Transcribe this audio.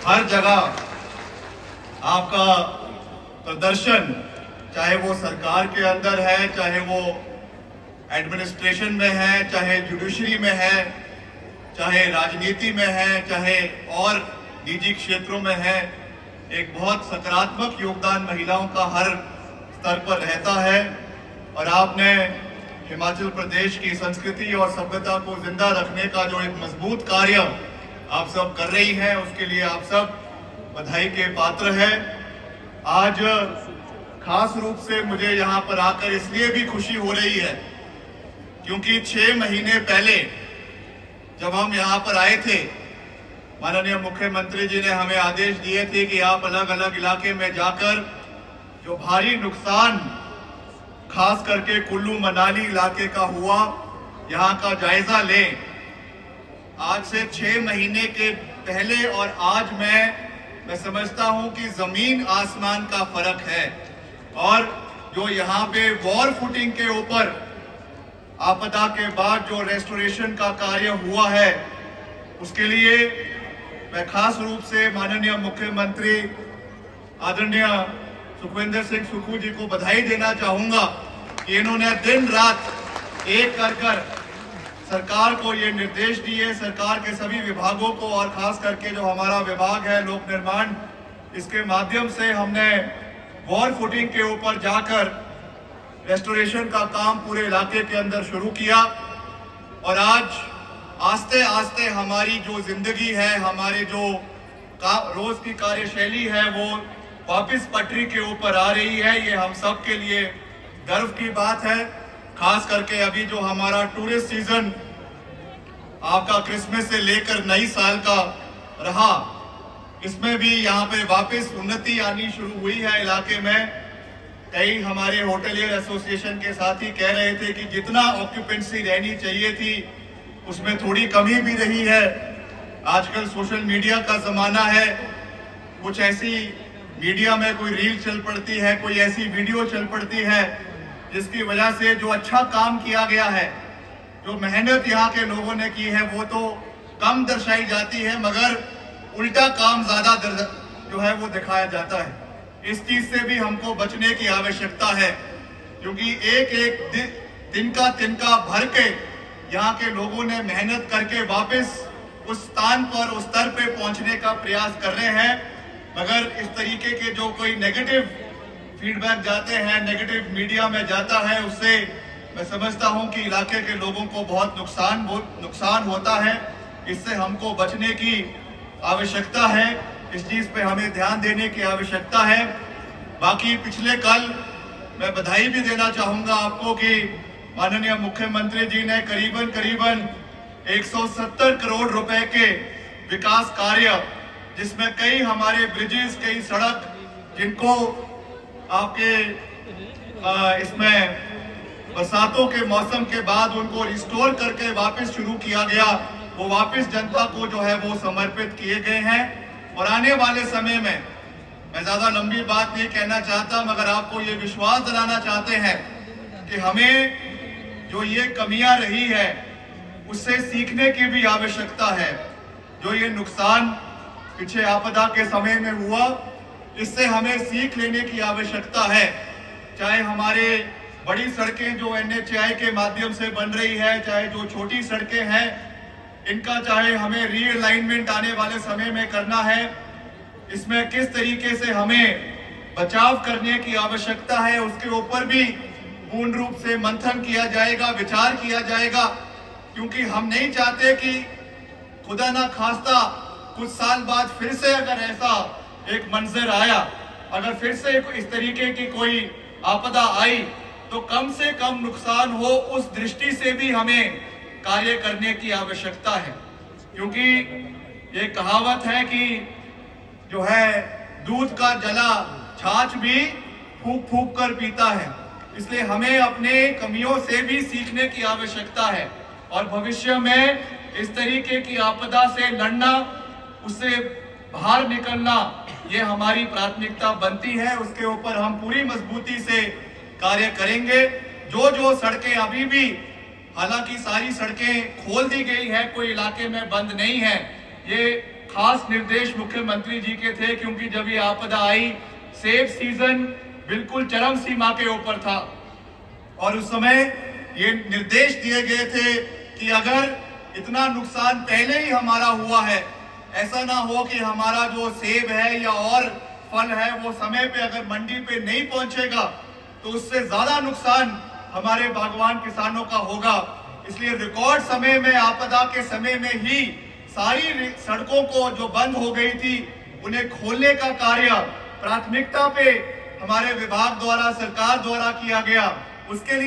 हर जगह आपका प्रदर्शन, चाहे वो सरकार के अंदर है, चाहे वो एडमिनिस्ट्रेशन में है, चाहे जुडिशरी में है, चाहे राजनीति में है, चाहे और निजी क्षेत्रों में है, एक बहुत सकारात्मक योगदान महिलाओं का हर स्तर पर रहता है। और आपने हिमाचल प्रदेश की संस्कृति और सभ्यता को जिंदा रखने का जो एक मजबूत कार्य आप सब कर रही हैं, उसके लिए आप सब बधाई के पात्र हैं। आज खास रूप से मुझे यहाँ पर आकर इसलिए भी खुशी हो रही है क्योंकि 6 महीने पहले जब हम यहाँ पर आए थे, माननीय मुख्यमंत्री जी ने हमें आदेश दिए थे कि आप अलग अलग इलाके में जाकर जो भारी नुकसान खास करके कुल्लू मनाली इलाके का हुआ, यहाँ का जायजा लें। आज से 6 महीने के पहले और आज मैं समझता हूं कि जमीन आसमान का फर्क है। और जो यहाँ पे वॉर फुटिंग के ऊपर आपदा के बाद जो रेस्टोरेशन का कार्य हुआ है, उसके लिए मैं खास रूप से माननीय मुख्यमंत्री आदरणीय सुखविंदर सिंह सुक्खू जी को बधाई देना चाहूंगा कि इन्होंने दिन रात एक कर सरकार को ये निर्देश दिए, सरकार के सभी विभागों को, और खास करके जो हमारा विभाग है लोक निर्माण, इसके माध्यम से हमने वॉर फुटिंग के ऊपर जाकर रेस्टोरेशन का काम पूरे इलाके के अंदर शुरू किया। और आज आस्ते आस्ते हमारी जो जिंदगी है, हमारे जो रोज की कार्यशैली है, वो वापस पटरी के ऊपर आ रही है। ये हम सब के लिए गर्व की बात है। खास करके अभी जो हमारा टूरिस्ट सीजन आपका क्रिसमस से लेकर नई साल का रहा, इसमें भी यहाँ पे वापस उन्नति आनी शुरू हुई है इलाके में। कई हमारे होटलियर एसोसिएशन के साथी कह रहे थे कि जितना ऑक्यूपेंसी रहनी चाहिए थी उसमें थोड़ी कमी भी रही है। आजकल सोशल मीडिया का जमाना है, कुछ ऐसी मीडिया में कोई रील चल पड़ती है, कोई ऐसी वीडियो चल पड़ती है जिसकी वजह से जो अच्छा काम किया गया है, जो मेहनत यहाँ के लोगों ने की है, वो तो कम दर्शाई जाती है, मगर उल्टा काम ज्यादा जो है वो दिखाया जाता है। इस चीज से भी हमको बचने की आवश्यकता है, क्योंकि एक एक तिनका तिनका भर के यहाँ के लोगों ने मेहनत करके वापस उस स्थान पर, उस स्तर पे पहुंचने का प्रयास कर रहे हैं। मगर इस तरीके के जो कोई नेगेटिव फीडबैक जाते हैं, नेगेटिव मीडिया में जाता है, उससे मैं समझता हूं कि इलाके के लोगों को बहुत नुकसान होता है। इससे हमको बचने की आवश्यकता है, इस चीज पे हमें ध्यान देने की आवश्यकता है। बाकी पिछले कल मैं बधाई भी देना चाहूंगा आपको कि माननीय मुख्यमंत्री जी ने करीबन 170 करोड़ रुपए के विकास कार्य, जिसमें कई हमारे ब्रिजेस, कई सड़क, जिनको आपके इसमें बरसातों के मौसम के बाद उनको रिस्टोर करके वापस शुरू किया गया, वो वापस जनता को जो है वो समर्पित किए गए हैं। और आने वाले समय में, मैं ज्यादा लंबी बात नहीं कहना चाहता, मगर आपको ये विश्वास दिलाना चाहते हैं कि हमें जो ये कमियां रही है उससे सीखने की भी आवश्यकता है। जो ये नुकसान पीछे आपदा के समय में हुआ, इससे हमें सीख लेने की आवश्यकता है। चाहे हमारे बड़ी सड़कें जो NHAI के माध्यम से बन रही है, चाहे जो छोटी सड़कें हैं, इनका चाहे हमें रीअलाइनमेंट आने वाले समय में करना है, इसमें किस तरीके से हमें बचाव करने की आवश्यकता है, उसके ऊपर भी पूर्ण रूप से मंथन किया जाएगा, विचार किया जाएगा। क्योंकि हम नहीं चाहते कि खुदा ना खास्ता कुछ साल बाद फिर से अगर ऐसा एक मंजर आया, अगर फिर से इस तरीके की कोई आपदा आई, तो कम से कम नुकसान हो, उस दृष्टि से भी हमें कार्य करने की आवश्यकता है। क्योंकि ये कहावत है कि जो है दूध का जला छाछ भी फूंक फूंक कर पीता है। इसलिए हमें अपने कमियों से भी सीखने की आवश्यकता है और भविष्य में इस तरीके की आपदा से लड़ना, उससे बाहर निकलना, ये हमारी प्राथमिकता बनती है। उसके ऊपर हम पूरी मजबूती से कार्य करेंगे। जो सड़कें अभी भी, हालांकि सारी सड़कें खोल दी गई है, कोई इलाके में बंद नहीं है, ये खास निर्देश मुख्यमंत्री जी के थे, क्योंकि जब ये आपदा आई सेब सीजन बिल्कुल चरम सीमा के ऊपर था और उस समय ये निर्देश दिए गए थे कि अगर इतना नुकसान पहले ही हमारा हुआ है, ऐसा ना हो कि हमारा जो सेब है या और फल है वो समय पे अगर मंडी पे नहीं पहुंचेगा तो उससे ज्यादा नुकसान हमारे बागवान किसानों का होगा। इसलिए रिकॉर्ड समय में, आपदा के समय में ही सारी सड़कों को जो बंद हो गई थी उन्हें खोलने का कार्य प्राथमिकता पे हमारे विभाग द्वारा, सरकार द्वारा किया गया। उसके लिए